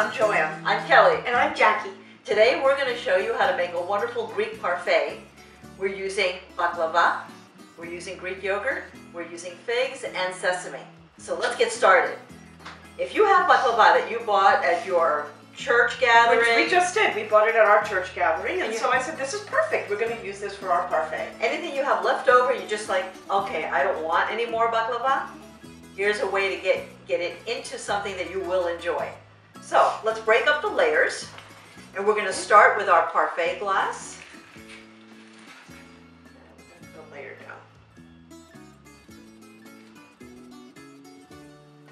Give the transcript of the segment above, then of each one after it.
I'm Joanne. I'm Kelly. And I'm Jackie. Today we're going to show you how to make a wonderful Greek parfait. We're using baklava, we're using Greek yogurt, we're using figs and sesame. So let's get started. If you have baklava that you bought at your church gathering. Which we just did. We bought it at our church gathering, and so I said, this is perfect. We're going to use this for our parfait. Anything you have left over, you're just like, okay, I don't want any more baklava. Here's a way to get it into something that you will enjoy. So let's break up the layers, and we're going to start with our parfait glass. The layer down.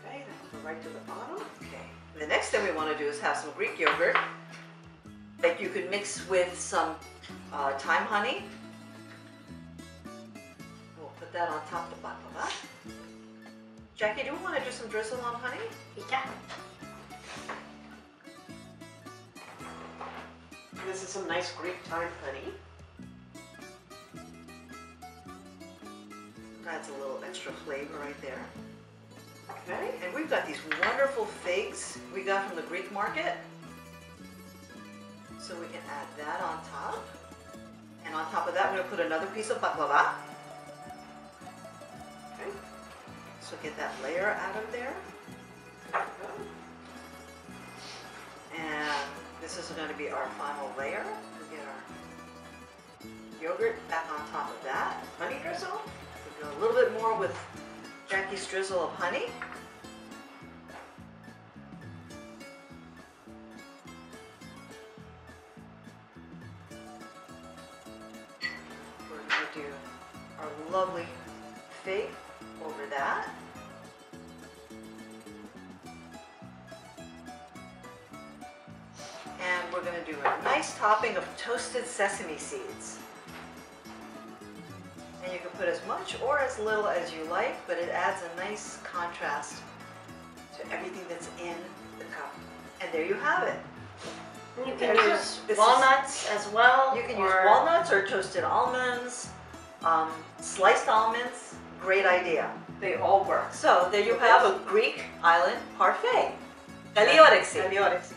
Okay, then go right to the bottom. Okay. The next thing we want to do is have some Greek yogurt that you could mix with some thyme honey. We'll put that on top of the baklava. Jackie, do you want to do some drizzle on honey? Yeah. This is some nice Greek thyme honey. Adds a little extra flavor right there. Okay. And we've got these wonderful figs we got from the Greek market. So we can add that on top. And on top of that, we're going to put another piece of baklava. Okay. So get that layer out of there. There we go. And this is going to be our final layer. We'll get our yogurt back on top of that. Honey drizzle. We'll do a little bit more with Jackie's drizzle of honey. We're going to do our lovely fig over that. And we're going to do a nice topping of toasted sesame seeds. And you can put as much or as little as you like, but it adds a nice contrast to everything that's in the cup. And there you have it. You can use walnuts as well. You can use walnuts or toasted almonds, sliced almonds. Great idea. They all work. So there you have a Greek island parfait. Kalliorexi. Kalliorexi.